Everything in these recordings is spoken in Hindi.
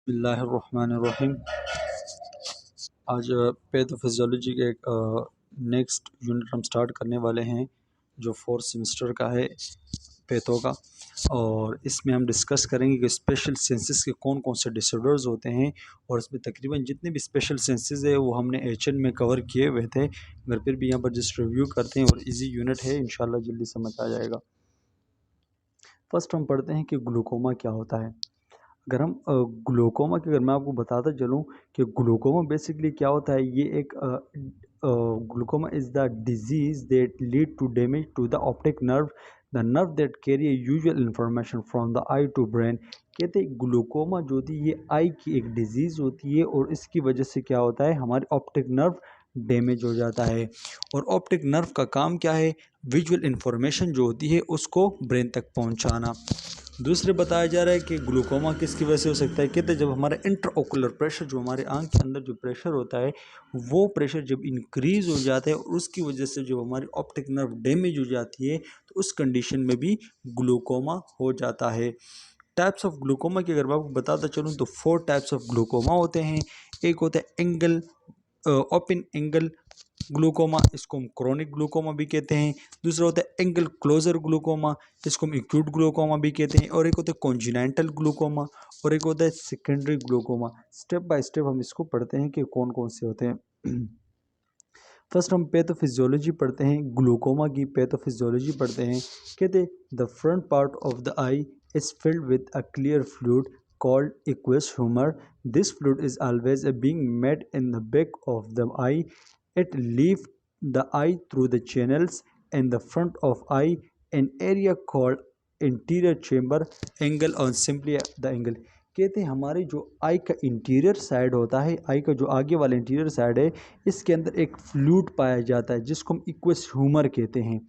बिस्मिल्लाहिर्रहमानिर्रहीम। आज पैथोफिजियोलॉजी के नेक्स्ट यूनिट हम स्टार्ट करने वाले हैं जो फोर्थ सेमेस्टर का है पैथो का। और इसमें हम डिस्कस करेंगे कि स्पेशल सेंसेस के कौन कौन से डिसऑर्डर्स होते हैं, और इसमें तकरीबन जितने भी स्पेशल सेंसेस है वो हमने एचएन में कवर किए हुए थे, मगर फिर भी यहाँ पर जस्ट रिव्यू करते हैं और इजी यूनिट है, इंशाल्लाह जल्दी समझ आ जाएगा। फर्स्ट हम पढ़ते हैं कि ग्लूकोमा क्या होता है। अगर हम ग्लूकोमा की अगर मैं आपको बताता चलूँ कि ग्लूकोमा बेसिकली क्या होता है, ये एक glaucoma is the disease that lead to damage to the optic nerve, the nerve that carry usual information from the eye to brain. कहते हैं ग्लूकोमा जो होती है ये आई की एक डिजीज़ होती है, और इसकी वजह से क्या होता है, हमारे ऑप्टिक नर्व डैमेज हो जाता है। और ऑप्टिक नर्व का काम क्या है, विजुअल इंफॉर्मेशन जो होती है उसको ब्रेन तक पहुंचाना। दूसरे बताया जा रहा है कि ग्लूकोमा किसकी वजह से हो सकता है, कहते हैं जब हमारा इंट्राओकुलर प्रेशर, जो हमारे आंख के अंदर जो प्रेशर होता है, वो प्रेशर जब इंक्रीज हो जाता है और उसकी वजह से जो हमारी ऑप्टिक नर्व डैमेज हो जाती है, तो उस कंडीशन में भी ग्लूकोमा हो जाता है। टाइप्स ऑफ ग्लूकोमा की अगर मैं आपको बताता चलूँ तो 4 टाइप्स ऑफ ग्लूकोमा होते हैं। एक होता है एंगल ओपन एंगल ग्लूकोमा, इसको हम क्रोनिक ग्लूकोमा भी कहते हैं। दूसरा होता है एंगल क्लोजर ग्लूकोमा, इसको हम एक्यूट ग्लूकोमा भी कहते हैं। और एक होता है कॉन्जिनेंटल ग्लूकोमा, और एक होता है secondary glaucoma. Step by step हम इसको पढ़ते हैं कि कौन कौन से होते हैं। फर्स्ट हम पैथोफिजियोलॉजी पढ़ते हैं, ग्लूकोमा की पैथोफिजियोलॉजी पढ़ते हैं। कहते the front part of the I is filled with a clear fluid called aqueous humor. This fluid is always being made in the back of the eye. It leaves the eye through the channels in the front of eye, an area called anterior chamber, angle or simply the angle. कहते हैं हमारे जो आई का इंटीरियर साइड होता है, आई का जो आगे वाला इंटीरियर साइड है, इसके अंदर एक फ्लूइड पाया जाता है जिसको हम एक्वस ह्यूमर कहते हैं।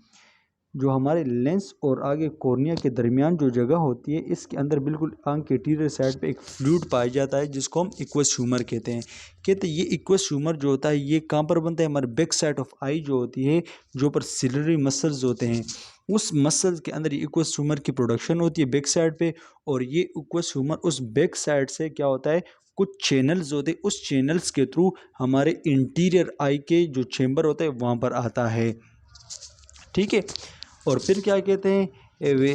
जो हमारे लेंस और आगे कॉर्निया के दरमियान जो जगह होती है, इसके अंदर बिल्कुल आंख के इंटीरियर साइड पे एक फ्लूइड पाया जाता है जिसको हम एक्वस ह्यूमर कहते हैं। कहते हैं ये एक्वस ह्यूमर जो होता है ये कहाँ पर बनता है, हमारे बैक साइड ऑफ आई जो होती है, जो पर सिलरी मसल्स होते हैं, उस मसल्स के अंदर एक्वस ह्यूमर की प्रोडक्शन होती है बैक साइड पे। और ये एक्वस ह्यूमर उस बैक साइड से क्या होता है, कुछ चैनल्स होते हैं, उस चैनल्स के थ्रू हमारे इंटीरियर आई के जो चेम्बर होता है वहाँ पर आता है। ठीक है। और फिर क्या कहते हैं, वे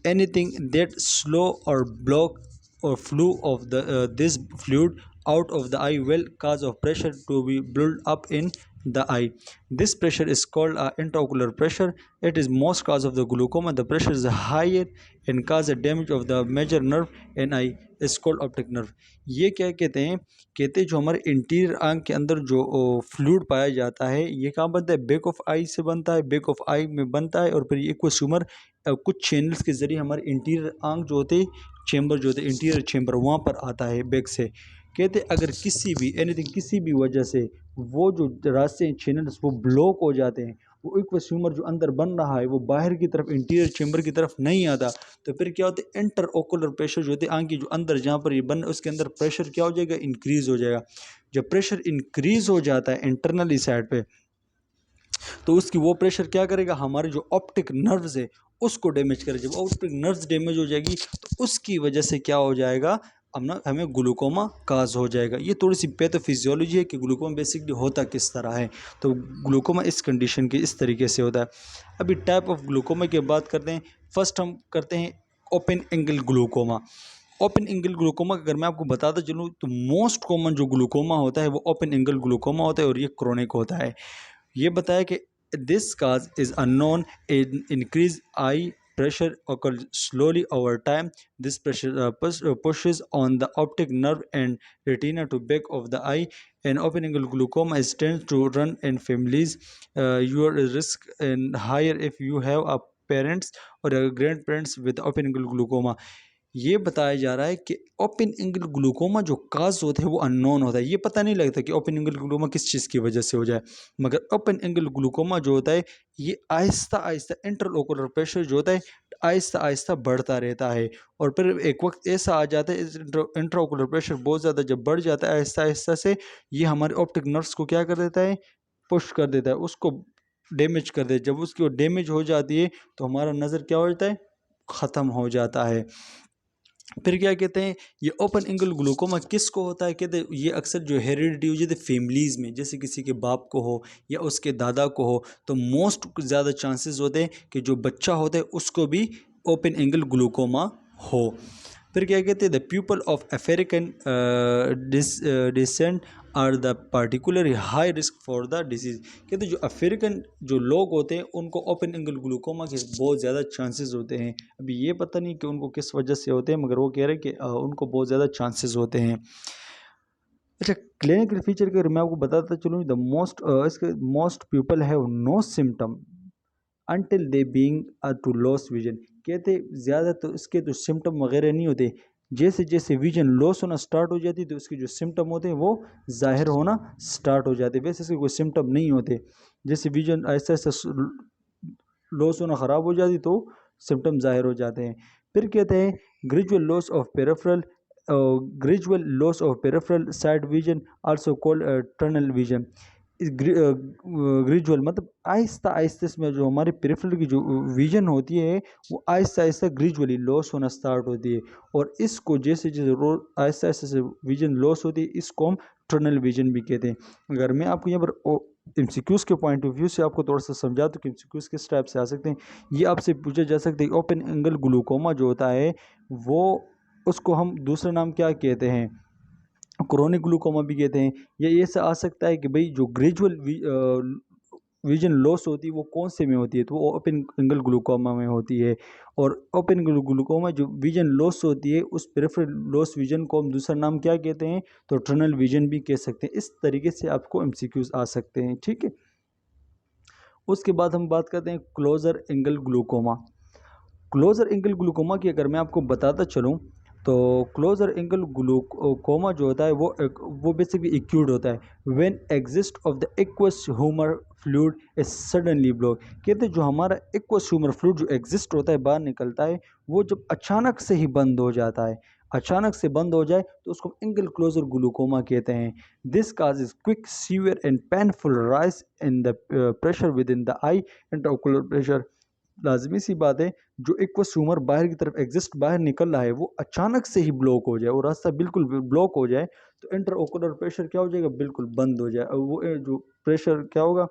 एनीथिंग दैट स्लो और ब्लॉक और flew off the this fluid out of the eye will cause of pressure to be built up in the eye. This pressure is called intraocular pressure. It is most cause of the glaucoma. The pressure is higher and cause a damage of the major nerve in eye is called optic nerve. ये क्या कहते हैं, कहते हैं जो हमारे इंटीरियर आंख के अंदर जो फ्लूइड पाया जाता है, ये कहाँ बनता है, बैक ऑफ आई से बनता है, बैक ऑफ आई में बनता है। और फिर ये एक्वस ह्यूमर कुछ चैनल्स के जरिए हमारे इंटीरियर आंख जो होते हैं, चेम्बर जो होते हैं, इंटीरियर चेम्बर वहाँ पर आता है बैक से। कहते अगर किसी भी एनीथिंग किसी भी वजह से वो जो रास्ते चैनल्स वो ब्लॉक हो जाते हैं, वो एक्वस ह्यूमर जो अंदर बन रहा है वो बाहर की तरफ इंटीरियर चेम्बर की तरफ नहीं आता, तो फिर क्या होता है, इंटर ओकुलर प्रेशर जो होते हैं आंख की जो अंदर जहाँ पर ये बन, उसके अंदर प्रेशर क्या हो जाएगा, इंक्रीज हो जाएगा। जब प्रेशर इंक्रीज हो जाता है इंटरनली साइड पे, तो उसकी वो प्रेशर क्या करेगा, हमारे जो ऑप्टिक नर्व्स है उसको डैमेज करेगा। जब ऑप्टिक नर्व्स डैमेज हो जाएगी तो उसकी वजह से क्या हो जाएगा, हमें ग्लूकोमा काज हो जाएगा। ये थोड़ी सी पैथोफिजियोलॉजी है कि ग्लूकोमा बेसिकली होता किस तरह है। तो ग्लूकोमा इस कंडीशन के इस तरीके से होता है। अभी टाइप ऑफ ग्लूकोमा की बात करते हैं। फर्स्ट हम करते हैं open angle glaucoma. Open angle glaucoma अगर मैं आपको बताता चलूँ तो मोस्ट कॉमन जो ग्लूकोमा होता है वो ओपन एंगल ग्लूकोमा होता है, और ये क्रोनिक होता है। ये बताया कि this cause is unknown. Increase eye pressure occurs slowly over time. This pressure pushes on the optic nerve and retina to back of the eye. And open angle glaucoma is tends to run in families. Your risk and higher if you have a parents or a grandparents with open angle glaucoma. ये बताया जा रहा है कि ओपन एंगल ग्लूकोमा जो काज होता है वो अननोन होता है। ये पता नहीं लगता कि ओपन एंगल ग्लूकोमा किस चीज़ की वजह से हो जाए, मगर ओपन एंगल ग्लूकोमा जो होता है ये आहिस्ता आहिस्ता इंटरओकुलर प्रेशर जो होता है आहिस्ता आहिस्ता बढ़ता रहता है। और फिर एक वक्त ऐसा आ जाता है इंटरओकुलर प्रेशर बहुत ज़्यादा जब बढ़ जाता है आहिस्ता आहिस्ता से, ये हमारे ऑप्टिक नर्व्स को क्या कर देता है, पुश कर देता है, उसको डैमेज कर देता है। जब उसकी डैमेज हो जाती है तो हमारा नज़र क्या हो जाता है, ख़त्म हो जाता है। फिर क्या कहते हैं, ये ओपन एंगल ग्लूकोमा किसको होता है, कहते हैं ये अक्सर जो हेरिडिटी हो जाती है फैमिलीज़ में, जैसे किसी के बाप को हो या उसके दादा को हो, तो मोस्ट ज़्यादा चांसेस होते हैं कि जो बच्चा होता है उसको भी ओपन एंगल ग्लूकोमा हो। फिर क्या कहते हैं, the people of African descent are the particular high risk for the disease. कहते हैं जो अफ्रीकन जो लोग होते हैं उनको ओपन एंगल ग्लूकोमा के बहुत ज़्यादा चांसेस होते हैं। अभी ये पता नहीं कि उनको किस वजह से होते हैं, मगर वो कह रहे हैं कि उनको बहुत ज़्यादा चांसेस होते हैं। अच्छा, क्लिनिकल फीचर के अगर मैं आपको बताता चलूँ, द मोस्ट इसके most people have no symptom until they being to loss vision. कहते ज़्यादा तो इसके तो सिम्टम वगैरह नहीं होते, जैसे जैसे विजन लॉस होना स्टार्ट हो जाती है तो इसके जो सिम्टम होते हैं वो ज़ाहिर होना स्टार्ट हो जाते हैं। वैसे इसके कोई सिम्टम नहीं होते, जैसे विजन ऐसा ऐसा लॉस होना ख़राब हो जाती तो सिम्टम ज़ाहिर हो जाते हैं। फिर कहते हैं gradual loss of peripheral side vision also called tunnel vision. Gradual मतलब आहिस्ता आहिस्ता इसमें जो हमारे पेरिफेरल की जो विजन होती है वो आहिस्ता आहिस्ता ग्रेजुअली लॉस होना स्टार्ट होती है, और इसको जैसे जैसे आहिस्ता आहिस्ता से विजन लॉस होती है इसको हम टनल विजन भी कहते हैं। अगर मैं आपको यहाँ पर एमसीक्यूज़ के पॉइंट ऑफ व्यू से आपको थोड़ा सा समझा तो कि एमसीक्यूज़ किस टाइप से आ सकते हैं, ये आपसे पूछा जा सकता है ओपन एंगल ग्लूकोमा जो होता है वो उसको हम दूसरा नाम क्या कहते हैं, क्रोनिक ग्लूकोमा भी कहते हैं। या ये से आ सकता है कि भाई जो ग्रेजुअल विजन लॉस होती है वो कौन से में होती है, तो वो ओपन एंगल ग्लूकोमा में होती है। और ओपन एंगल ग्लूकोमा जो विजन लॉस होती है उस पेरिफेरल लॉस विजन को हम दूसरा नाम क्या कहते हैं, तो टनल विजन भी कह सकते हैं। इस तरीके से आपको एमसीक्यूज आ सकते हैं, ठीक है। उसके बाद हम बात करते हैं closure angle glaucoma. Closure angle glaucoma की अगर मैं आपको बताता चलूँ तो क्लोजर एंगल ग्लूकोमा जो होता है वो बेसिकली एक्यूट होता है when exist of the aqueous humour fluid is suddenly block. कहते हैं जो हमारा एक्वस ह्यूमर फ्लूइड जो एग्जिस्ट होता है बाहर निकलता है वो जब अचानक से ही बंद हो जाता है, अचानक से बंद हो जाए तो उसको एंगल क्लोजर ग्लूकोमा कहते हैं। This causes quick severe and painful rise in the pressure with in the I intraocular pressure. लाजमी सी बात है जो एक्वस ह्यूमर बाहर की तरफ एग्जिस्ट बाहर निकल रहा है वो अचानक से ही ब्लॉक हो जाए और रास्ता बिल्कुल ब्लॉक हो जाए तो इंटर ओकुलर प्रेशर क्या हो जाएगा, बिल्कुल बंद हो जाए। वो जो प्रेशर क्या होगा,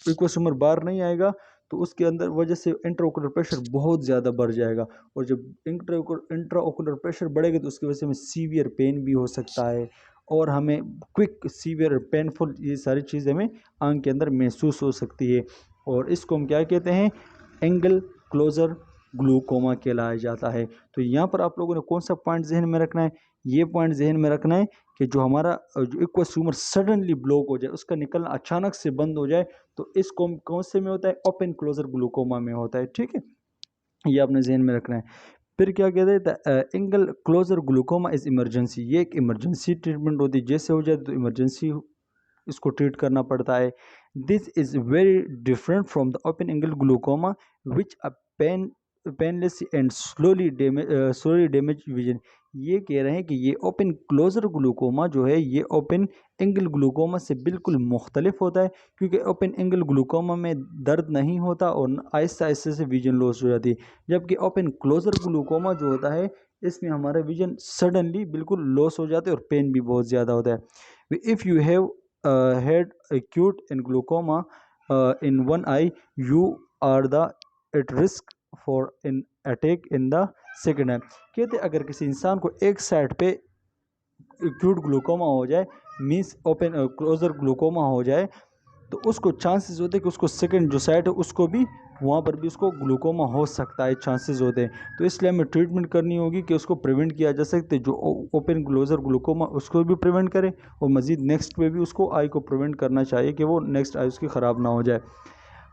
एक्वस ह्यूमर बाहर नहीं आएगा तो उसके अंदर वजह से इंटर ओकुलर प्रेशर बहुत ज़्यादा बढ़ जाएगा, और जब इंट्रा ओकुलर प्रेशर बढ़ेगा तो उसकी वजह से हमें सीवियर पेन भी हो सकता है और हमें क्विक सीवियर पेनफुल ये सारी चीज़ें हमें आंख के अंदर महसूस हो सकती है। और इसको हम क्या कहते हैं, एंगल क्लोजर ग्लूकोमा कहलाया जाता है। तो यहाँ पर आप लोगों ने कौन सा पॉइंट जहन में रखना है, ये पॉइंट जहन में रखना है कि जो हमारा जो एक्वस ह्यूमर सडनली ब्लॉक हो जाए, उसका निकलना अचानक से बंद हो जाए तो इस कौन से में होता है, ओपन क्लोजर ग्लूकोमा में होता है, ठीक है। ये आपने जहन में रखना है। फिर क्या कहते हैं, angle closure glaucoma is emergency. ये एक इमरजेंसी ट्रीटमेंट होती है, जैसे हो जाए तो इमरजेंसी इसको ट्रीट करना पड़ता है। This is very different from the open angle glaucoma which a painless and slowly damage vision. ये कह रहे हैं कि ये ओपन क्लोजर ग्लूकोमा जो है ये ओपन एंगल ग्लूकोमा से बिल्कुल मुख्तलिफ होता है, क्योंकि ओपन एंगल ग्लूकोमा में दर्द नहीं होता और आहिस्ता आहिस्ता से विजन लॉस हो जाती है, जबकि ओपन क्लोजर ग्लूकोमा जो होता है इसमें हमारा विजन सडनली बिल्कुल लॉस हो जाता है और पेन भी बहुत ज़्यादा होता है। If you have had acute in glaucoma in one eye, you are the at risk for an attack in the second eye। कहते अगर किसी इंसान को एक साइड पे एक्यूट ग्लूकोमा हो जाए, मीन्स ओपन क्लोजर ग्लूकोमा हो जाए, तो उसको चांसेस होते हैं कि उसको सेकंड जो साइड है उसको भी वहाँ पर भी उसको ग्लूकोमा हो सकता है, चांसेस होते हैं। तो इसलिए हमें ट्रीटमेंट करनी होगी कि उसको प्रिवेंट किया जा सकता है, जो ओपन क्लोजर ग्लूकोमा उसको भी प्रिवेंट करें और मज़ीद नेक्स्ट पे भी उसको आई को प्रिवेंट करना चाहिए कि वो नेक्स्ट आई उसकी ख़राब ना हो जाए।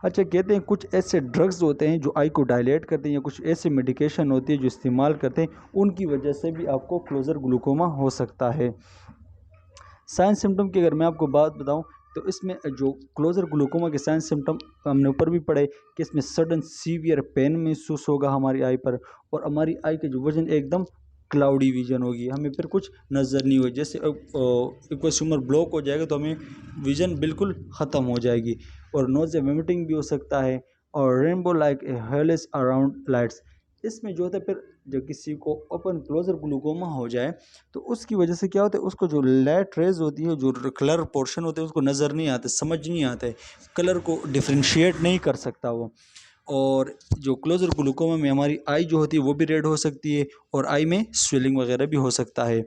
अच्छा, कहते हैं कुछ ऐसे ड्रग्स होते हैं जो आई को डायलेट करते हैं या कुछ ऐसे मेडिकेशन होती है जो इस्तेमाल करते हैं, उनकी वजह से भी आपको क्लोजर ग्लूकोमा हो सकता है। साइन सिम्टम की अगर मैं आपको बात बताऊं तो इसमें जो क्लोजर ग्लूकोमा के साइन सिम्टम हमने ऊपर भी पढ़े कि इसमें सडन सीवियर पेन महसूस होगा हमारी आई पर, और हमारी आई के जो वजन एकदम क्लाउडी विजन होगी, हमें फिर कुछ नज़र नहीं होगी। जैसे एक्वस ह्यूमर ब्लॉक हो जाएगा तो हमें विजन बिल्कुल ख़त्म हो जाएगी, और नोज़िया वोमिटिंग भी हो सकता है, और रेनबो लाइक हेलिस अराउंड लाइट्स। इसमें जो होता है फिर जब किसी को ओपन क्लोजर ग्लूकोमा हो जाए तो उसकी वजह से क्या होता है, उसको जो लाइट रेज होती है, जो कलर पोर्शन होते हैं उसको नज़र नहीं आते, समझ नहीं आते, कलर को डिफ्रेंशिएट नहीं कर सकता वो। और जो क्लोजर ग्लूकोमा में हमारी आई जो होती है वो भी रेड हो सकती है और आई में स्वेलिंग वगैरह भी हो सकता है।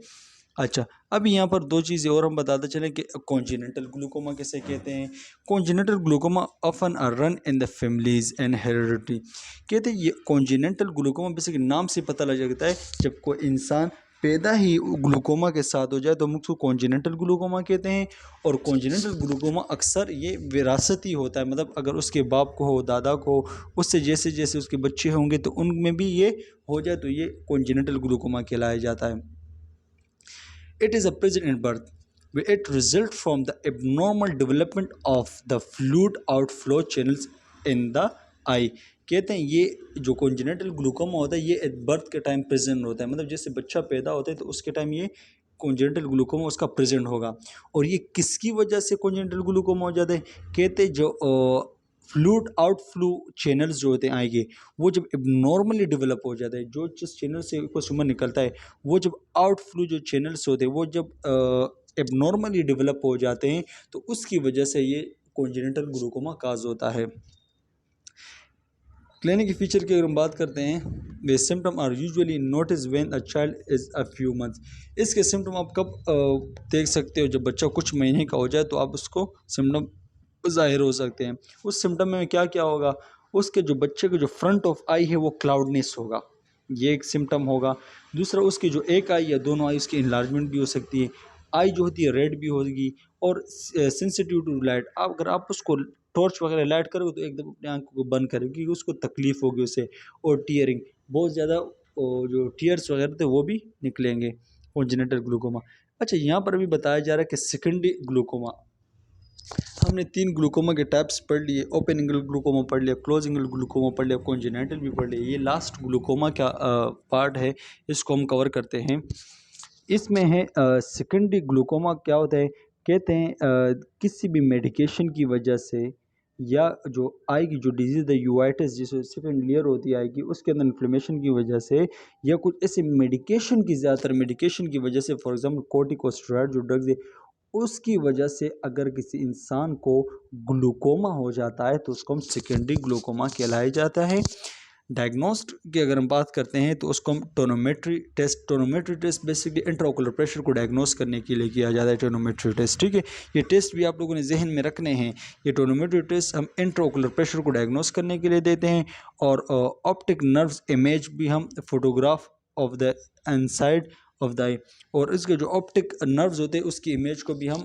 अच्छा, अब यहाँ पर दो चीज़ें और हम बताते चलें कि कॉन्जेनिटल ग्लूकोमा किसे कहते हैं। Congenital glaucoma often are run in the families and heredity. कहते हैं ये कॉन्जेनिटल ग्लूकोमा बेसिक नाम से पता लग जाता है, जब कोई इंसान पैदा ही ग्लूकोमा के साथ हो जाए तो हम उसको कॉन्जेनिटल ग्लूकोमा कहते हैं। और कॉन्जेनिटल ग्लूकोमा अक्सर ये विरासती होता है, मतलब अगर उसके बाप को हो, दादा को, उससे जैसे जैसे उसके बच्चे होंगे तो उनमें भी ये हो जाए तो ये कॉन्जेनिटल ग्लूकोमा कहलाया जाता है। It is a present in birth, where it results from the abnormal development of the fluid outflow channels in the eye। कहते हैं ये जो congenital ग्लूकोमा होता है ये बर्थ के टाइम प्रेजेंट होता है, मतलब जैसे बच्चा पैदा होता है तो उसके टाइम ये congenital ग्लूकोमा उसका प्रेजेंट होगा। और ये किसकी वजह से congenital ग्लूकोमा हो जाता है, कहते हैं जो फ्लूड आउटफ्लो चैनल्स जो होते हैं आएंगे वो जब एबनॉर्मली डेवलप हो जाता है, जो जिस चैनल से कोई सुमन निकलता है वो जब आउटफ्लो जो चैनल्स होते हैं वो जब एबनॉर्मली डेवलप हो जाते हैं तो उसकी वजह से ये कॉन्जेनिटल ग्लूकोमा काज होता है। क्लिनिकल फीचर की अगर हम बात करते हैं, they symptom are usually notice when a child is a few months. इसके सिम्टम आप कब देख सकते हो, जब बच्चा कुछ महीने का हो जाए तो आप उसको सिम्टम ज़ाहिर हो सकते हैं। उस सिम्टम में क्या क्या होगा, उसके जो बच्चे के जो फ्रंट ऑफ आई है वो क्लाउडनेस होगा, ये एक सिम्टम होगा। दूसरा उसकी जो एक आई या दोनों आई उसकी इन्लार्जमेंट भी हो सकती है, आई जो होती है रेड भी होगी। और सेंसिटिव टू लाइट, आप अगर आप उसको टॉर्च वगैरह लाइट करोगे तो एकदम अपनी आंखों को बंद करेगी क्योंकि उसको तकलीफ होगी उससे। और टीयरिंग, बहुत ज़्यादा जो टीयर्स वगैरह थे वो भी निकलेंगे कॉन्जेनिटल ग्लूकोमा। अच्छा, यहाँ पर अभी बताया जा रहा है कि सेकेंडरी ग्लूकोमा, हमने 3 ग्लूकोमा के टाइप्स पढ़ लिए, ओपन एंगल ग्लूकोमा पढ़ लिया, क्लोज एंगल ग्लूकोमा पढ़ लिया, कॉन्जेनिटल भी पढ़ लिया। ये लास्ट ग्लूकोमा का पार्ट है, इसको हम कवर करते हैं। इसमें है सेकेंडरी ग्लूकोमा क्या होता है, कहते हैं किसी भी मेडिकेशन की वजह से या जो आई की जो डिजीज़ है यूआइटिस जिसे सेकेंड लेयर होती है आई की, उसके अंदर इन्फ्लेमेशन की वजह से या कुछ ऐसे मेडिकेशन की, ज़्यादातर मेडिकेशन की वजह से, फॉर एग्जांपल कोर्टिकोस्टेरॉइड जो ड्रग्स है उसकी वजह से अगर किसी इंसान को ग्लूकोमा हो जाता है तो उसको हम सेकेंडरी ग्लूकोमा कहलाया जाता है। डायग्नोस्ट की अगर हम बात करते हैं तो उसको हम tonometry test basically intraocular pressure को डायग्नोस करने के लिए किया जाता है, टोनोमेट्री टेस्ट। ठीक है, ये टेस्ट भी आप लोगों ने जहन में रखने हैं। ये टोनोमेट्री टेस्ट हम इंट्राओकुलर प्रेशर को डायग्नोस करने के लिए देते हैं। और ऑप्टिक नर्व्स इमेज भी हम photograph of the inside of the eye, और इसके जो ऑप्टिक नर्व्स होते हैं उसकी इमेज को भी हम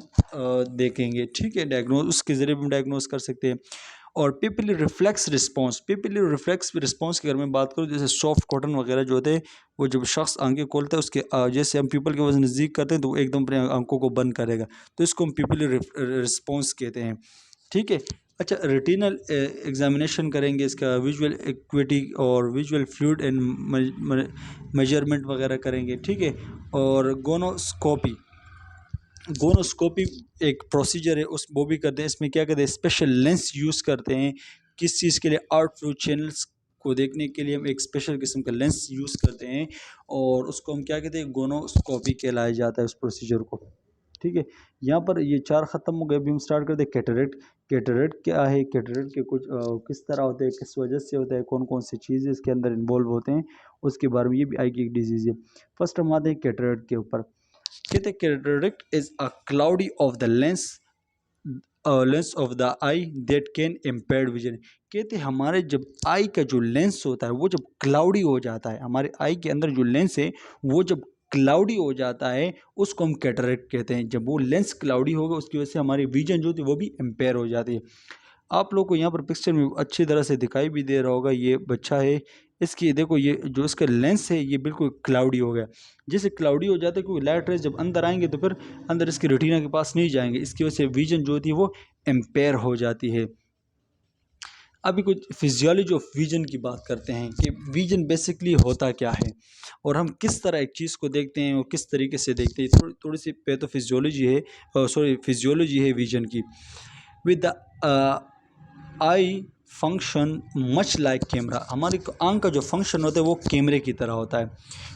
देखेंगे। ठीक है, डायग्नोस उसके ज़रिए भी हम डायग्नोस कर सकते हैं। और पिपिली रिफ्लेक्स रिस्पॉन्स की अगर मैं बात करूँ, जैसे सॉफ्ट कॉटन वगैरह जो होते हैं वो जब शख्स आंखें खोलता है उसके जैसे हम पीपल के वजन नज़दीक करते हैं तो वो एकदम अपने आंखों को बंद करेगा, तो इसको हम पिपिली रिस्पॉन्स कहते हैं। ठीक है। अच्छा, रेटिनल एग्जामिनेशन करेंगे, इसका विजुअल एक्विटी और विजुअल फ्लूइड एंड मेजरमेंट वगैरह करेंगे। ठीक है। और गोनोस्कोपी एक प्रोसीजर है, उस वो भी करते हैं। इसमें क्या करते हैं, स्पेशल लेंस यूज़ करते हैं। किस चीज़ के लिए, आउटफ्लो चैनल्स को देखने के लिए हम एक स्पेशल किस्म का लेंस यूज़ करते हैं और उसको हम क्या कहते हैं, गोनोस्कोपी कहलाया जाता है उस प्रोसीजर को। ठीक है, यहाँ पर ये 4 ख़त्म हो गए। अभी हम स्टार्ट करते हैं कैटरेक्ट। कैटरेक्ट क्या है, कैटरेक्ट के कुछ किस तरह होते हैं, किस वजह से होता है, कौन कौन सी चीज़ें इसके अंदर इन्वॉल्व होते हैं, उसके बारे में, ये भी आई की एक डिजीज़ है। फर्स्ट हम आते हैं कैटरेक्ट के ऊपर। कहते हैं cataract is a cloudy of the lens of the I that can impaired vision. कहते हैं हमारे जब आई का जो लेंस होता है वो जब क्लाउडी हो जाता है, हमारे आई के अंदर जो लेंस है वो जब क्लाउडी हो जाता है उसको हम कैटरेक्ट कहते हैं। जब वो लेंस क्लाउडी होगा उसकी वजह से हमारी विजन जो होती है वो भी इम्पेयर हो जाती है। आप लोग को यहाँ पर पिक्चर में अच्छी तरह से दिखाई भी दे रहा होगा, ये बच्चा है, इसकी देखो ये जो इसका लेंस है ये बिल्कुल क्लाउडी हो गया। जैसे क्लाउडी हो जाता है क्योंकि लाइट रेज जब अंदर आएंगे तो फिर अंदर इसके रेटिना के पास नहीं जाएंगे, इसकी वजह से विजन जो होती है वो इम्पेयर हो जाती है। अभी कुछ फिजियोलॉजी ऑफ विजन की बात करते हैं कि विजन बेसिकली होता क्या है और हम किस तरह एक चीज़ को देखते हैं और किस तरीके से देखते हैं। थोड़ी सी पैथोफिजियोलॉजी है, फिजियोलॉजी है विजन की। With the I function much like camera, हमारी आंख का जो फंक्शन होता है वो कैमरे की तरह होता है।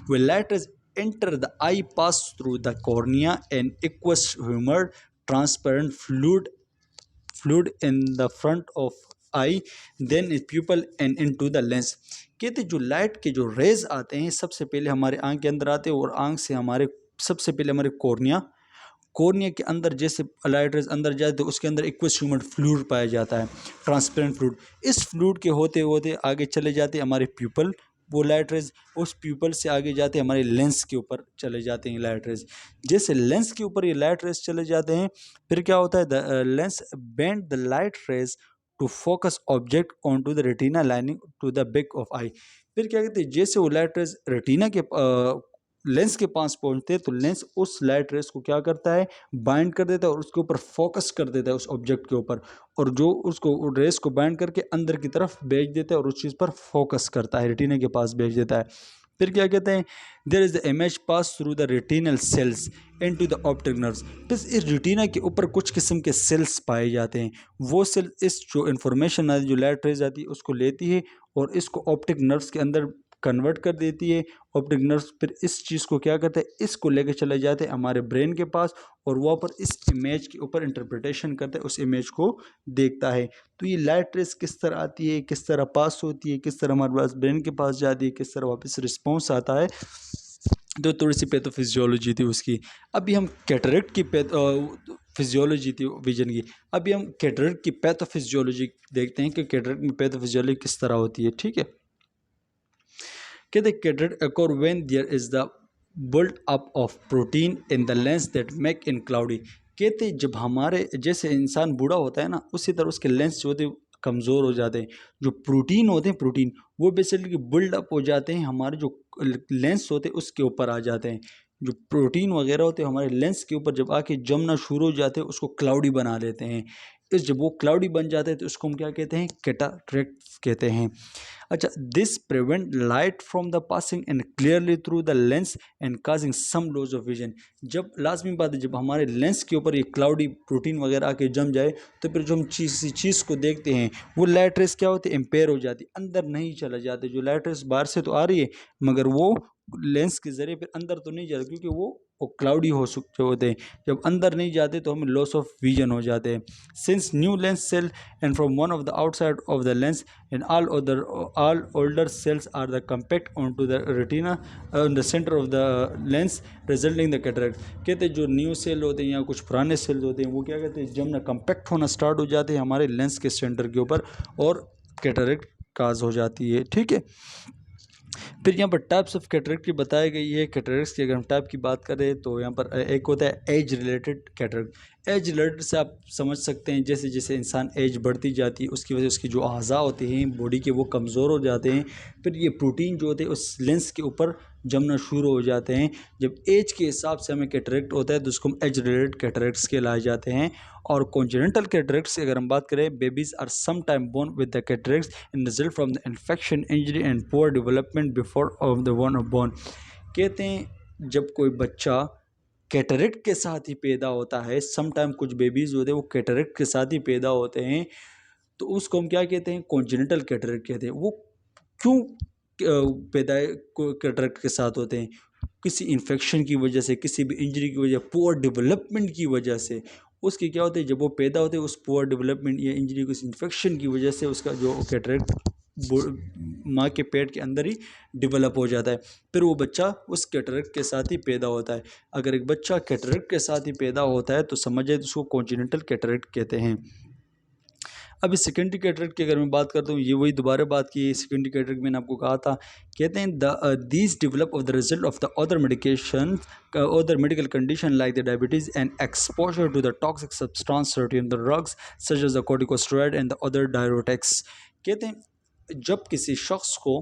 They light rays enter the eye pass through the cornea and aqueous humour transparent fluid in the front of eye then is pupil and into the lens. कहते जो लाइट के जो रेज आते हैं सबसे पहले हमारे आंख के अंदर आते हैं और आंख से हमारे सबसे पहले हमारे कॉर्निया के अंदर जैसे लाइट रेज अंदर जाए तो उसके अंदर एक्वस ह्यूमर फ्लूइड पाया जाता है, ट्रांसपेरेंट फ्लूइड। इस फ्लूइड के होते होते आगे चले जाते हैं हमारे प्यूपल, वो लाइट रेज उस प्यूपल से आगे जाते हैं हमारे लेंस के ऊपर चले जाते हैं लाइट रेज। जैसे लेंस के ऊपर ये लाइट रेज चले जाते हैं फिर क्या होता है, the lens bend the light rays to focus object on to the retina lining to the back of eye. फिर क्या कहते हैं, जैसे वो लाइट रेज रेटिना के लेंस के पास पहुंचते हैं तो लेंस उस लाइट रेस को क्या करता है, बाइंड कर देता है और उसके ऊपर फोकस कर देता है उस ऑब्जेक्ट के ऊपर, और जो उसको रेस को बाइंड करके अंदर की तरफ भेज देता है और उस चीज़ पर फोकस करता है, रेटिना के पास भेज देता है। फिर क्या कहते हैं, there is the image pass through the retinal cells into the optic nerves. बस इस रेटिना के ऊपर कुछ किस्म के सेल्स पाए जाते हैं, वो सेल इस जो इन्फॉर्मेशन आती है जो लाइट रेज आती है उसको लेती है और इसको ऑप्टिक नर्व्स के अंदर कन्वर्ट कर देती है। ऑप्टिक नर्व्स फिर इस चीज़ को क्या करते हैं, इसको लेके चले जाते हैं हमारे ब्रेन के पास और वहाँ पर इस इमेज के ऊपर इंटरप्रिटेशन करते हैं, उस इमेज को देखता है। तो ये लाइट रेस किस तरह आती है, किस तरह पास होती है, किस तरह हमारे पास ब्रेन के पास जाती है, किस तरह वापस रिस्पॉन्स आता है, तो थोड़ी सी पैथोफिजियोलॉजी थी उसकी। अभी हम कैटरेक्ट की फिजियोलॉजी थी विजन की, अभी हम कैटरेक्ट की पैथोफिजियोलॉजी देखते हैं कि कैटरेक्ट में पैथोफिजियोलॉजी किस तरह होती है। ठीक है, कहते cataract occur when there is the build up of protein in the lens that make in cloudy। कहते जब हमारे जैसे इंसान बूढ़ा होता है ना उसी तरह उसके लेंस जो होते हैं कमज़ोर हो जाते हैं, जो प्रोटीन होते हैं प्रोटीन वो बेसिकली बिल्ड अप हो जाते हैं, हमारे जो लेंस होते हैं उसके ऊपर आ जाते हैं। जो प्रोटीन वगैरह होते हैं हमारे लेंस के ऊपर जब आके जमना शुरू हो जाते हैं उसको क्लाउडी बना देते हैं। इस जब वो क्लाउडी बन जाते हैं तो उसको हम क्या कहते हैं, कैटरेक्ट कहते हैं। अच्छा, this prevent light from the passing and clearly through the lens and causing some loss of vision. जब लाजमी बात है जब हमारे लेंस के ऊपर ये क्लाउडी प्रोटीन वगैरह आके जम जाए तो फिर जो हम चीज़ को देखते हैं वो लाइट रेस क्या होती है, एम्पेयर हो जाती, अंदर नहीं चला जाते। जो लाइट रेस बाहर से तो आ रही है मगर वो लेंस के ज़रिए फिर अंदर तो नहीं जाते क्योंकि वो क्लाउडी हो सकते होते हैं, जब अंदर नहीं जाते तो हमें लॉस ऑफ विजन हो जाते हैं। Since new lens cell and from one of the outside of the lens and all older cells are the compact onto the retina in the center of the lens resulting the cataract। कहते हैं जो न्यू सेल होते हैं या कुछ पुराने सेल होते हैं वो क्या कहते हैं जब ना कंपैक्ट होना स्टार्ट हो जाते हैं हमारे लेंस के सेंटर के ऊपर और कैटरेक्ट काज हो जाती है। ठीक है, फिर यहाँ पर टाइप्स ऑफ कैटरेक्ट की बताई गई है। कैटरेक्ट्स की अगर हम टाइप की बात करें तो यहाँ पर एक होता है age related cataract. Age related से आप समझ सकते हैं जैसे जैसे इंसान एज बढ़ती जाती है उसकी वजह से उसकी जो अज़ा होते हैं बॉडी के वो कमज़ोर हो जाते हैं, फिर ये प्रोटीन जो होते हैं उस लेंस के ऊपर जमना शुरू हो जाते हैं। जब एज के हिसाब से हमें कैटरेक्ट होता है तो उसको हम एज रिलेटेड कैटरेक्ट्स कहलाए जाते हैं। और कॉन्जेनिटल कैटरेक्ट्स की अगर हम बात करें, babies are some time born with the cataracts in result from the infection injury and poor development before of the one born. कहते हैं जब कोई बच्चा कैटरेक्ट के साथ ही पैदा होता है, सम टाइम कुछ बेबीज़ होते हैं वो कैटरेक्ट के साथ ही पैदा होते हैं, तो उसको हम क्या कहते हैं, कॉन्जेनिटल कैटरेक्ट कहते हैं। वो क्यों पैदा कैटरेक्ट के साथ होते हैं, किसी इन्फेक्शन की वजह से, किसी भी इंजरी की वजह, पुअर डेवलपमेंट की वजह से उसके क्या होते हैं, जब वो पैदा होते हैं उस पुअर डेवलपमेंट या इंजरी किसी इन्फेक्शन की वजह से उसका जो कैटरेक्ट माँ के पेट के अंदर ही डेवलप हो जाता है, फिर वो बच्चा उस कैटरेक्ट के साथ ही पैदा होता है। अगर एक बच्चा कैटरेक्ट के साथ ही पैदा होता है तो समझे तो उसको कॉन्जेनिटल कैटरेक्ट कहते हैं। अभी सेकेंडरी कैटरेक्ट की अगर मैं बात करता हूँ, ये वही दोबारा बात की, सेकेंडरी कैटरेक्ट मैंने आपको कहा था, कहते हैं these develop of the result of the other medication other medical condition like the diabetes and exposure to the toxic substance certain the drugs such as the corticosteroid and the other diuretics। कहते हैं जब किसी शख्स को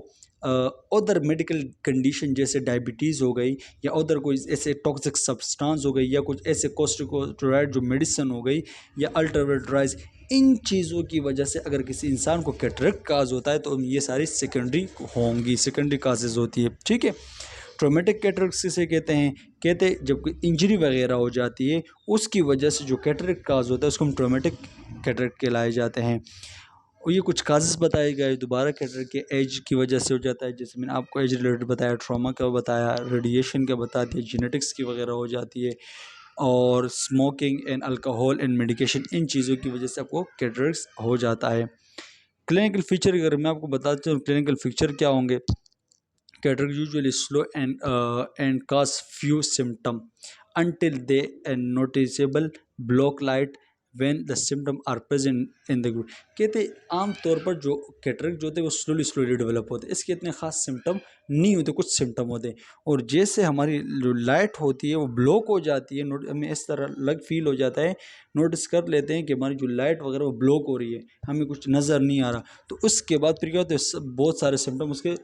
अदर मेडिकल कंडीशन जैसे डायबिटीज़ हो गई या अदर कोई ऐसे टॉक्सिक सब्सटेंस हो गई या कुछ ऐसे कॉर्टिकोस्टेरॉइड जो मेडिसिन हो गई या अल्ट्रावायलेट राइज, इन चीज़ों की वजह से अगर किसी इंसान को कैटरेक्ट काज होता है तो ये सारी सेकेंडरी होंगी, सेकेंडरी काजेज़ होती है। ठीक है, ट्रोमेटिक कैटरेक्ट किसे कहते हैं, कहते जब कोई इंजरी वगैरह हो जाती है उसकी वजह से जो कैटरेक्ट काज होता है उसको हम ट्रोमेटिक कैटरेक्ट कहलाए जाते हैं। और ये कुछ काजेस बताए गए दोबारा कैटरेक्ट के एज की वजह से हो जाता है, जैसे मैंने आपको एज रिलेटेड बताया, ट्रॉमा का बताया, रेडिएशन का बता दिया, जेनेटिक्स की वगैरह हो जाती है, और smoking and alcohol and medication, इन चीज़ों की वजह से आपको कैटरेक्ट हो जाता है। क्लिनिकल फीचर अगर मैं आपको बताता हूँ, क्लिनिकल फीचर क्या होंगे, cataract usually slow and cause few symptom until they noticeable block light when the symptom are present in the group। कहते आम तौर पर जो कैटरेक्ट जो होते हैं वो स्लोली डेवलप होते हैं, इसके इतने खास सिम्टम नहीं होते, कुछ सिम्टम होते हैं, और जैसे हमारी जो लाइट होती है वो ब्लॉक हो जाती है, हमें इस तरह लग फील हो जाता है, नोटिस कर लेते हैं कि हमारी जो लाइट वगैरह वो ब्लॉक हो रही है, हमें कुछ नज़र नहीं आ रहा, तो उसके बाद फिर क्या होता है, बहुत सारे सिम्टम उसके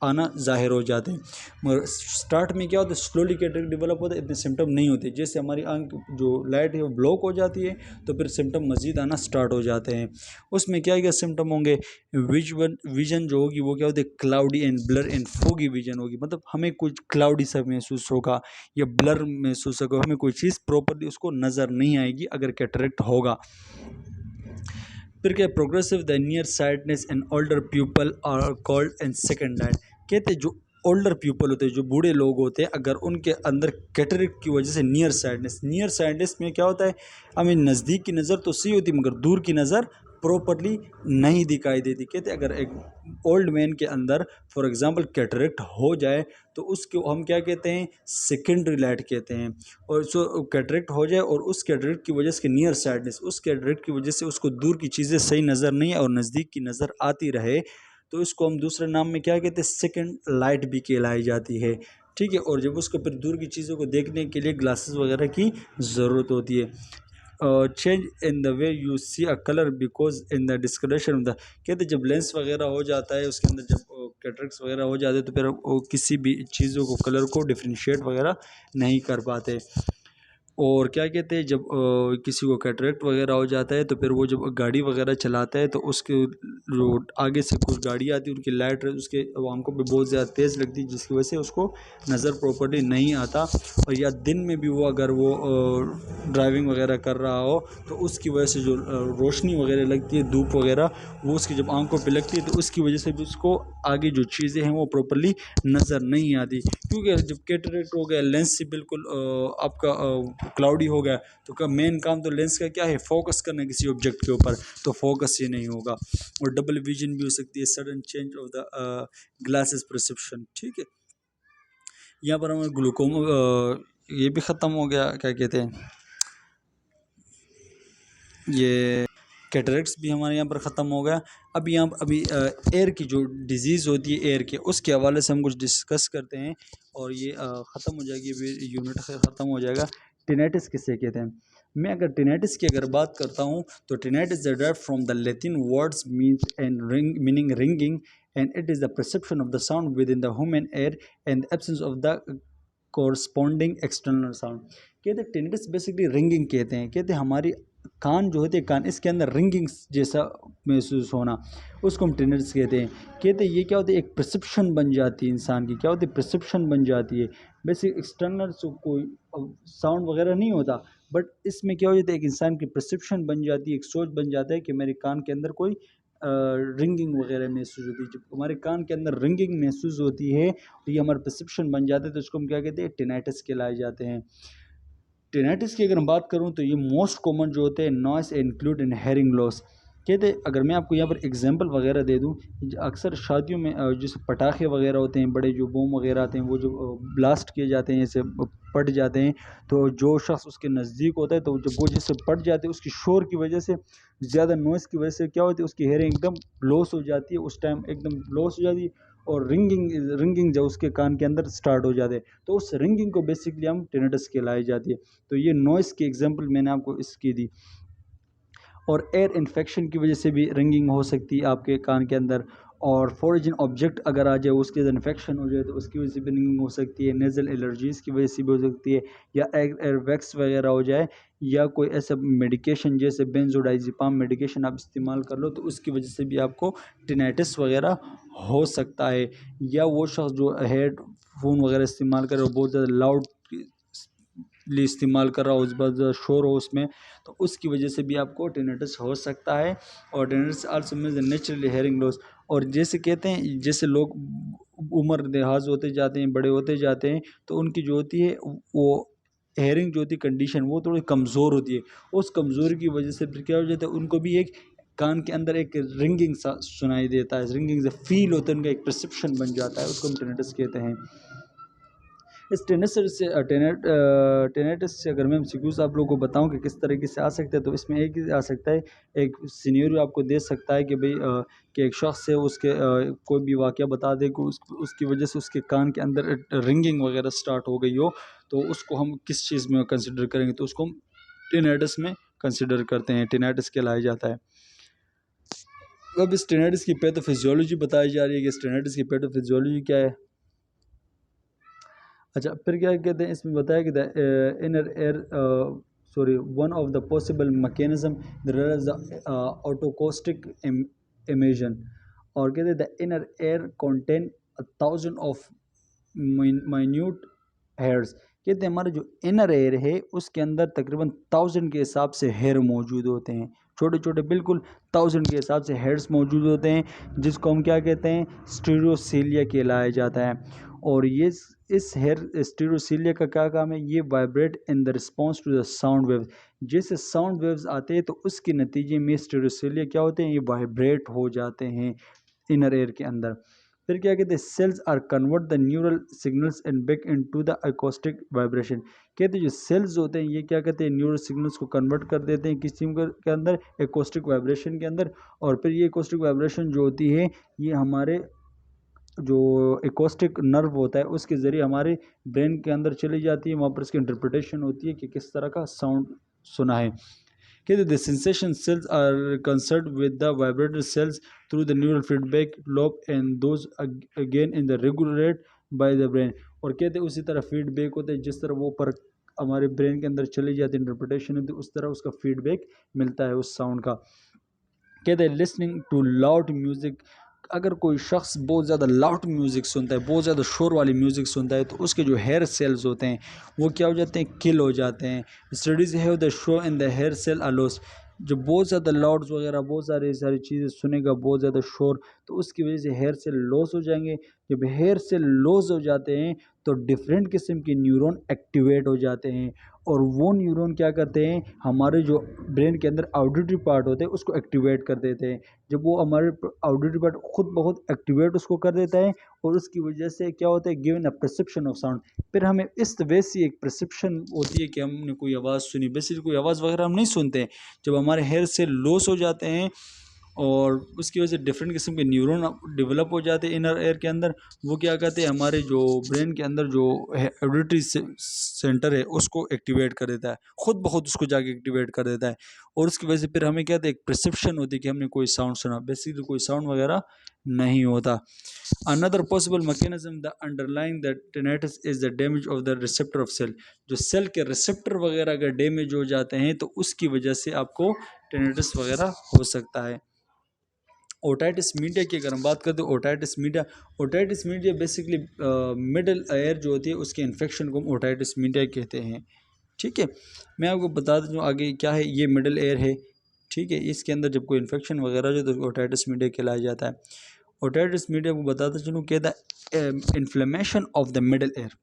आना ज़ाहिर हो जाते हैं। मगर स्टार्ट में क्या होता है, स्लोली कैटरेक्ट डेवलप होता है, इतने सिम्टम नहीं होते, जैसे हमारी आंख जो लाइट है वो ब्लॉक हो जाती है तो फिर सिम्टम मज़ीद आना स्टार्ट हो जाते हैं। उसमें क्या क्या सिम्टम होंगे, विजन जो होगी वो क्या होती है, cloudy and blur and foggy vision होगी, मतलब हमें कुछ क्लाउडी सा महसूस होगा या ब्लर महसूस होगा, हमें कोई चीज़ प्रॉपरली उसको नज़र नहीं आएगी अगर कैटरेक्ट होगा। फिर क्या, progressive the near sidedness and older people are called and second light. कहते हैं जो ओल्डर पीपल होते हैं, जो बूढ़े लोग होते हैं, अगर उनके अंदर कैटरेक्ट की वजह से नियर साइडनेस में क्या होता है, हमें नज़दीक की नज़र तो सही होती है मगर दूर की नज़र प्रॉपरली नहीं दिखाई देती। कहते अगर एक ओल्ड मैन के अंदर फॉर एग्जांपल कैटरेक्ट हो जाए तो उसको हम क्या कहते हैं, सेकेंडरी लाइट कहते हैं, और सो कैटरेक्ट हो जाए और उस कैटरेक्ट की वजह से नियर साइडनेस, उस कैटरेक्ट की वजह से उसको दूर की चीज़ें सही नज़र नहीं है और नज़दीक की नज़र आती रहे, तो इसको हम दूसरे नाम में क्या कहते हैं, सेकेंड लाइट भी कहलाई जाती है। ठीक है, और जब उसको फिर दूर की चीज़ों को देखने के लिए ग्लासेस वगैरह की ज़रूरत होती है। Change in the way you see a colour because in the discolouration of the, कहते जब लेंस वगैरह हो जाता है उसके अंदर, जब कैटरेक्ट्स वगैरह हो जाते हैं तो फिर वो किसी भी चीज़ों को कलर को डिफ्रेंशिएट वगैरह नहीं कर पाते। और क्या कहते हैं, जब किसी को कैटरेक्ट वगैरह हो जाता है तो फिर वो जब गाड़ी वगैरह चलाता है तो उसके जो आगे से कुछ गाड़ी आती है उनकी लाइट उसके आंखों पे बहुत ज़्यादा तेज़ लगती है, जिसकी वजह से उसको नज़र प्रॉपर्ली नहीं आता, और या दिन में भी वो अगर वो ड्राइविंग वगैरह कर रहा हो तो उसकी वजह से जो रोशनी वगैरह लगती है, धूप वगैरह, वो उसकी जब आंखों पे लगती है तो उसकी वजह से भी उसको आगे जो चीज़ें हैं वो प्रॉपर्ली नज़र नहीं आती, क्योंकि जब कैटरेक्ट हो गया लेंस से बिल्कुल आपका क्लाउडी हो गया तो का मेन काम तो लेंस का क्या है, फोकस करना किसी ऑब्जेक्ट के ऊपर, तो फोकस ही नहीं होगा, और डबल विजन भी हो सकती है, sudden change of the glasses perception. ठीक है, यहाँ पर हमारा ग्लूकोमा ये भी ख़त्म हो गया, क्या कहते हैं, ये कैटरेक्ट्स भी हमारे यहाँ पर ख़त्म हो गया। अब यहाँ अभी एयर की जो डिज़ीज़ होती है एयर के, उसके हवाले से हम कुछ डिस्कस करते हैं, और ये ख़त्म हो जाएगी, अभी यूनिट ख़त्म हो जाएगा। टिनेटिस किसे कहते हैं, मैं अगर टिनेटिस की अगर बात करता हूँ तो tinnitus is derived from the Latin words means and ring meaning ringing, and it is the perception of the sound within the human ear and absence of the corresponding external sound. कहते हैं टिनेटिस बेसिकली रिंगिंग कहते हैं, कहते हैं हमारी कान जो होते हैं, कान इसके अंदर रिंगिंग जैसा महसूस होना, उसको हम टिनेटिस कहते हैं। कहते हैं ये क्या होता है, एक परसेप्शन बन जाती है इंसान की, क्या होती है, परसेप्शन बन जाती है, बेसिक एक्सटर्नल कोई साउंड वगैरह नहीं होता, बट इसमें क्या हो जाता है, एक इंसान की परसेप्शन बन जाती है, एक सोच बन जाता है कि मेरे कान के अंदर कोई रिंगिंग वगैरह महसूस होती है। जब हमारे कान के अंदर रिंगिंग महसूस होती है तो ये हमारा परसेप्शन बन जाता है, तो इसको हम क्या कहते हैं, टिनेटिस कहलाए जाते हैं। टिनेटिस की अगर मैं बात करूं तो ये मोस्ट कॉमन जो होते हैं noise include in hearing loss. कहते अगर मैं आपको यहाँ पर एग्जांपल वगैरह दे दूं, अक्सर शादियों में जैसे पटाखे वगैरह होते हैं, बड़े जो बम वगैरह आते हैं, वो जो ब्लास्ट किए जाते हैं, जैसे पट जाते हैं, तो जो शख्स उसके नज़दीक होता है तो जब वो जैसे पट जाते हैं उसकी शोर की वजह से, ज़्यादा नॉइज़ की वजह से क्या होती है, उसकी हेयरिंग एकदम लॉस हो जाती है, उस टाइम एकदम लॉस हो जाती है, और रिंगिंग जब उसके कान के अंदर स्टार्ट हो जाते हैं, तो उस रिंगिंग को बेसिकली हम टिनेटिस कहलाई जाती है। तो ये नॉइस की एग्जांपल मैंने आपको इसकी दी। और एयर इन्फेक्शन की वजह से भी रिंगिंग हो सकती है आपके कान के अंदर, और फॉरेन ऑब्जेक्ट अगर आ जाए उसके अंदर इन्फेक्शन हो जाए तो उसकी वजह से भी रिंगिंग हो सकती है, नेज़ल एलर्जीज़ की वजह से भी हो सकती है, या एयर वैक्स वगैरह हो जाए, या कोई ऐसा मेडिकेशन जैसे बेंजोडाइज़ेपाम मेडिकेशन आप इस्तेमाल कर लो तो उसकी वजह से भी आपको टिनेटिस वगैरह हो सकता है। या वो शख्स जो हेडफोन वगैरह इस्तेमाल करे और बहुत ज़्यादा लाउड लिए इस्तेमाल कर रहा हो, बहुत ज़्यादा शोर हो उसमें, तो उसकी वजह से भी आपको टिनेटस हो सकता है। और tinnitus also means naturally hearing loss. और जैसे कहते हैं, जैसे लोग उम्र दराज होते जाते हैं, बड़े होते जाते हैं, तो उनकी जो होती है वो हेयरिंग जो होती है कंडीशन, वो थोड़ी कमज़ोर होती है। उस कमज़ोरी की वजह से फिर क्या हो जाता है, उनको भी एक कान के अंदर एक रिंगिंग सा सुनाई देता है, रिंगिंग से फील होता है, उनका एक परसेप्शन बन जाता है, उसको हम टिनेटस कहते हैं। इस टेनेटस से अगर मैं एमसीक्यूज़ आप लोगों को बताऊं कि किस तरीके से आ सकता है, तो इसमें एक ही आ सकता है, एक सिनेरियो आपको दे सकता है कि भाई कि एक शख्स है, उसके कोई भी वाक़या बता दे कि उसकी वजह से उसके कान के अंदर रिंगिंग वगैरह स्टार्ट हो गई हो, तो उसको हम किस चीज़ में कंसिडर करेंगे, तो उसको हम टिनेटस में कंसिडर करते हैं, टिनेटस कहलाया जाता है। अब इस टिनेटस की पैथोफिजियोलॉजी बताई जा रही है कि इस टिनेटस की पैथोफिजियोलॉजी क्या है। अच्छा, फिर क्या कहते हैं, इसमें बताया कि the inner ear sorry one of the possible mechanism the otoacoustic emission. और कहते हैं the inner ear contain 1000 of minute hairs. कहते हैं हमारा जो इनर एयर है उसके अंदर तकरीबन 1000 के हिसाब से हेयर मौजूद होते हैं, छोटे छोटे बिल्कुल 1000 के हिसाब से हेयर्स मौजूद होते हैं, जिसको हम क्या कहते हैं, स्टीरियोसीलिया कहलाया जाता है। और ये इस हेयर स्टीरियोसीलिया का क्या काम है, ये vibrate in the response to the sound waves. जैसे साउंड वेव्स आते हैं तो उसके नतीजे में स्टीरियोसीलिया क्या होते हैं, ये वाइब्रेट हो जाते हैं इनर एयर के अंदर। फिर क्या कहते हैं, cells are convert the neural signals and back into the acoustic vibration. कहते हैं जो सेल्स होते हैं ये क्या कहते हैं, न्यूरल सिग्नल्स को कन्वर्ट कर देते हैं किसी के अंदर, अकोस्टिक वाइब्रेशन के अंदर। और फिर ये अकोस्टिक वाइब्रेशन जो होती है, ये हमारे जो एकोस्टिक नर्व होता है उसके ज़रिए हमारे ब्रेन के अंदर चली जाती है, वहाँ पर इसकी इंटरप्रिटेशन होती है कि किस तरह का साउंड सुना है। कहते the sensation cells are concern with the vibrator cells through the neural feedback lob and those again in the regulate by the brain. और कहते उसी तरह फीडबैक होता है, जिस तरह वो पर हमारे ब्रेन के अंदर चली जाती है, इंटरप्रिटेशन होती है, उस तरह उसका फीडबैक मिलता है उस साउंड का। कहते हैं लिसनिंग टू लाउड म्यूज़िक। अगर कोई शख्स बहुत ज़्यादा लाउड म्यूज़िक सुनता है, बहुत ज़्यादा शोर वाली म्यूज़िक सुनता है, तो उसके जो हेयर सेल्स होते हैं वो क्या हो जाते हैं, किल हो जाते हैं। Studies have the show in the hair cell a loss. जो बहुत ज़्यादा लाउड्स वगैरह बहुत सारी चीज़ें सुनेगा, बहुत ज़्यादा शोर, तो उसकी वजह से हेयर सेल लॉस हो जाएंगे। जब हेयर सेल लॉस हो जाते हैं तो डिफरेंट किस्म के न्यूरॉन एक्टिवेट हो जाते हैं, और वो न्यूरॉन क्या करते हैं, हमारे जो ब्रेन के अंदर ऑडिटरी पार्ट होते हैं उसको एक्टिवेट कर देते हैं। जब वो हमारे ऑडिटरी पार्ट खुद बहुत एक्टिवेट उसको कर देता है, और उसकी वजह से क्या होता है, given a perception of sound. फिर हमें इस वैसी एक परसेप्शन होती है कि हमने कोई आवाज़ सुनी, बेसिकली कोई आवाज़ वगैरह हम नहीं सुनते। जब हमारे हेयर से लॉस हो जाते हैं और उसकी वजह से डिफरेंट किस्म के न्यूरॉन डेवलप हो जाते हैं इनर एयर के अंदर, वो क्या कहते हैं, हमारे जो ब्रेन के अंदर जो ऑडिटरी सेंटर है उसको एक्टिवेट कर देता है, खुद बहुत उसको जाके एक्टिवेट कर देता है। और उसकी वजह से फिर हमें क्या होता है, एक परसेप्शन होती है कि हमने कोई साउंड सुना, बेसिकली कोई साउंड वगैरह नहीं होता। Another possible mechanism the underlying the tinnitus is the damage of the receptor of cell. जो सेल के रिसेप्टर वगैरह अगर डैमेज हो जाते हैं तो उसकी वजह से आपको tinnitus वगैरह हो सकता है। ओटाइटिस मीडिया की अगर हम बात करते हैं, otitis media basically middle air जो होती है उसके इन्फेक्शन को हम ओटाइटिस मीडिया कहते हैं। ठीक है, मैं आपको बता दूँ आगे क्या है, ये मिडल एयर है। ठीक है, इसके अंदर जब कोई इन्फेक्शन वगैरह हो तो ओटाइटिस मीडिया कहलाया जाता है। ओटाइटिस मीडिया को बताता चलूँ क्या था, inflammation of the middle air.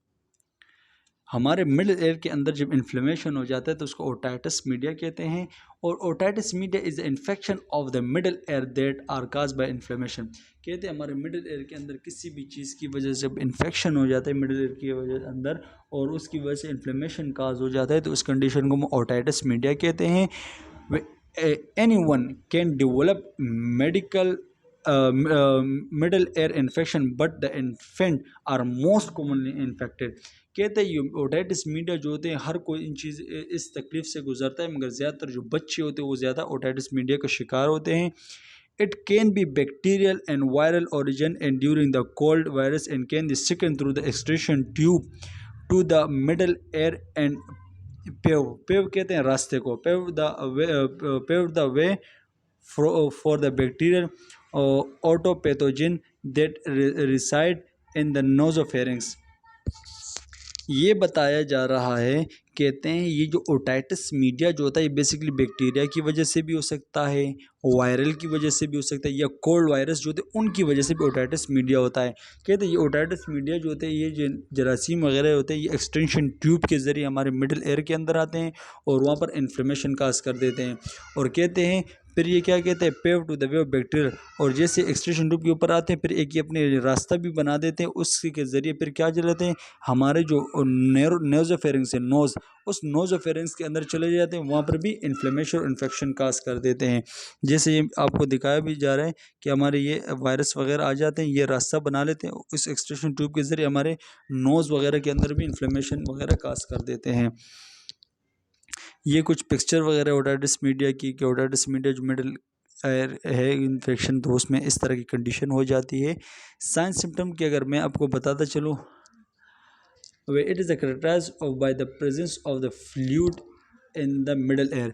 हमारे मिडल एयर के अंदर जब इन्फ्लेमेशन हो जाता है तो उसको ओटाइटिस मीडिया कहते हैं। और otitis media is the infection of the middle ear that are cause by inflammation. कहते हैं हमारे मिडल एयर के अंदर किसी भी चीज़ की वजह से जब इन्फेक्शन हो जाता है मिडल एयर की वजह से अंदर, और उसकी वजह से इन्फ्लेमेशन काज हो जाता है, तो उस कंडीशन को हम ओटाइटिस मीडिया कहते हैं। Anyone can develop medical middle ear infection, but the infant are most commonly infected। कहते हैं ये ओटाइटिस मीडिया जो होते हैं हर कोई इस तकलीफ से गुजरता है, मगर ज़्यादातर जो बच्चे होते हैं वो ज़्यादा ओटाइटिस मीडिया का शिकार होते हैं। It can be bacterial and viral origin, and during the cold virus and can be sickened through the excretion tube to the middle ear and pave कहते हैं रास्ते को, pave the way for the bacterial otopathogen that reside in the nasopharynx. ये बताया जा रहा है, कहते हैं ये जो ओटाइटिस मीडिया जो होता है ये बेसिकली बैक्टीरिया की वजह से भी हो सकता है, वायरल की वजह से भी हो सकता है, या कोल्ड वायरस जो होते हैं उनकी वजह से भी ओटाइटिस मीडिया होता है। कहते हैं ये ओटाइटिस मीडिया जो होते हैं ये जो जरासीम वगैरह होते हैं ये एक्सटेंशन ट्यूब के ज़रिए हमारे मिडिल एयर के अंदर आते हैं और वहाँ पर इन्फ्लेमेशन काज कर देते हैं। और कहते हैं फिर ये क्या कहते हैं, pave to the way of bacteria, और जैसे एक्सटेंशन ट्यूब के ऊपर आते हैं फिर एक ये अपने रास्ता भी बना देते हैं, उसके के ज़रिए फिर क्या चलाते हैं, हमारे जो नोज़ोफेरिंग्स है, नोज़, उस नोज़ोफेरिंग्स के अंदर चले जाते हैं, वहाँ पर भी इन्फ्लेमेशन और इन्फेक्शन काज कर देते हैं। जैसे ये आपको दिखाया भी जा रहा है कि हमारे ये वायरस वगैरह आ जाते हैं, ये रास्ता बना लेते हैं, इस एक्सटेंशन ट्यूब के ज़रिए हमारे नोज़ वगैरह के अंदर भी इन्फ्लेमेशन वगैरह काज कर देते हैं। ये कुछ पिक्चर वगैरह ओटाइटिस मीडिया की, कि ओटाइटिस मीडिया जो मिडिल एयर है इन्फेक्शन, तो उसमें इस तरह की कंडीशन हो जाती है। साइन सिम्टम की अगर मैं आपको बताता चलूँ, where it is characterized of by the presence of the fluid in the middle air।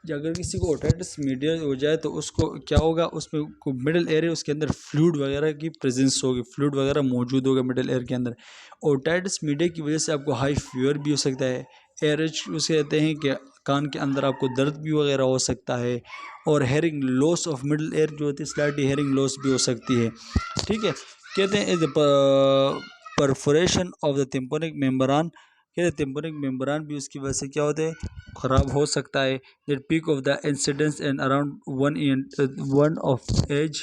अगर किसी को ओटाइटिस मीडिया हो जाए तो उसको क्या होगा, उसमें मिडिल एयर है उसके अंदर फ्लूइड वगैरह की प्रेजेंस होगी, फ्लूइड वगैरह मौजूद होगा मिडिल एयर के अंदर। ओटाइटिस मीडिया की वजह से आपको हाई फीवर भी हो सकता है, एयरेज उसे कहते हैं कि कान के अंदर आपको दर्द भी वगैरह हो सकता है, और hearing loss of middle air जो होती है स्लाइटली हेयरिंग लॉस भी हो सकती है। ठीक है, कहते हैं perforation of the tympanic membrane, कहते हैं टिम्पैनिक मेम्ब्रेन भी उसकी वजह से क्या होता है, ख़राब हो सकता है। That peak of the incidence and around 1 of age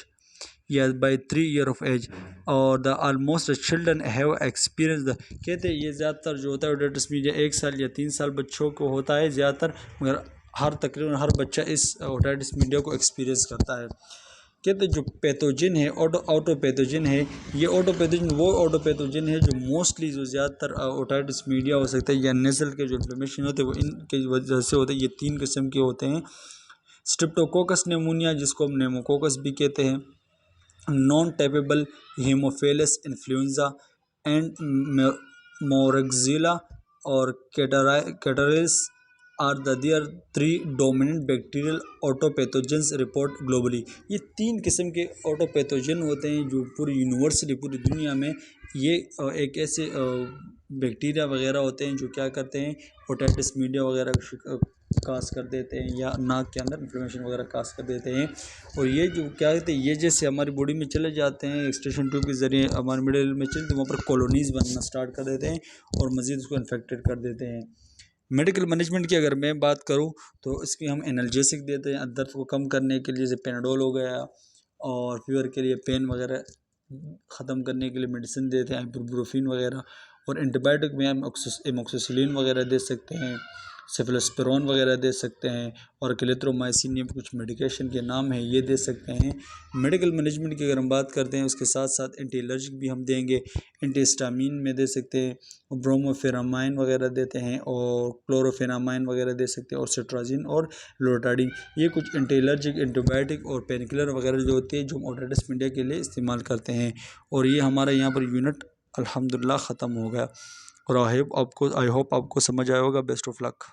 या बाई 3 ईयर ऑफ एज, और the almost children have experience the, कहते हैं ये ज़्यादातर जो होता है ओटाइटिस मीडिया 1 साल या 3 साल बच्चों को होता है ज़्यादातर, मगर तकरीबन हर बच्चा इस ओटाइटिस मीडिया को एक्सपीरियंस करता है। कहते जो पैथोजन है, ऑटो पैथोजन है, ये ऑटो पैथोजन वो ऑटो पैथोजन है जो मोस्टली जो ज़्यादातर ओटाइटिस मीडिया हो सकता है या नेज़ल के जो इन्फ्लेमेशन होते हैं वो इनके वजह से होते हैं। ये 3 किस्म के होते हैं, स्ट्रेप्टोकोकस निमोनिया जिसको हम नेमोकोकस भी कहते हैं, non typeable haemophilus influenzae and moraxella और catarrhalis are the their 3 dominant bacterial otopathogens report globally. ये 3 किस्म के ऑटोपैथोजन होते हैं जो पूरी यूनिवर्सली पूरी दुनिया में ये एक ऐसे बैक्टीरिया वगैरह होते हैं जो क्या करते हैं, ओटाइटिस मीडिया वगैरह काज कर देते हैं या नाक के अंदर इन्फ्लेमेशन वगैरह काज कर देते हैं। और ये जो क्या कहते हैं, ये जैसे हमारी बॉडी में चले जाते हैं एक्सटेंशन ट्यूब के ज़रिए हमारे मिडिल में चलते, वहाँ पर कॉलोनीज़ बनना स्टार्ट कर देते हैं और मज़ीद उसको इन्फेक्टेड कर देते हैं। मेडिकल मैनेजमेंट की अगर मैं बात करूँ तो इसकी हम एनाल्जेसिक देते हैं दर्द को कम करने के लिए, जैसे पेनाडोल हो गया, और फीवर के लिए पेन वगैरह ख़त्म करने के लिए मेडिसिन देते हैं आइबुप्रोफेन वगैरह, और एंटीबायोटिक में हम एमोक्सिसिलिन वगैरह दे सकते हैं, सेफलोस्पेरोन वगैरह दे सकते हैं, और क्लेथ्रोमाइसिन, ये कुछ मेडिकेशन के नाम हैं, ये दे सकते हैं। मेडिकल मैनेजमेंट की अगर हम बात करते हैं उसके साथ साथ एंटी एलर्जिक भी हम देंगे, एंटीहिस्टामिन में दे सकते हैं, ब्रोमोफेनामाइन वगैरह देते हैं, और क्लोरोफेनामाइन वगैरह दे सकते हैं, और सिट्राजिन और लोटाडिन, ये कुछ एंटी एलर्जिक एंटीबायोटिक और पेन किलर वगैरह जो होती है जो हम ओटाइटिस मीडिया के लिए इस्तेमाल करते हैं। और ये हमारा यहाँ पर यूनिट अल्हम्दुलिल्लाह ख़त्म हो गया, और आई होप आपको समझ आया होगा। Best of luck.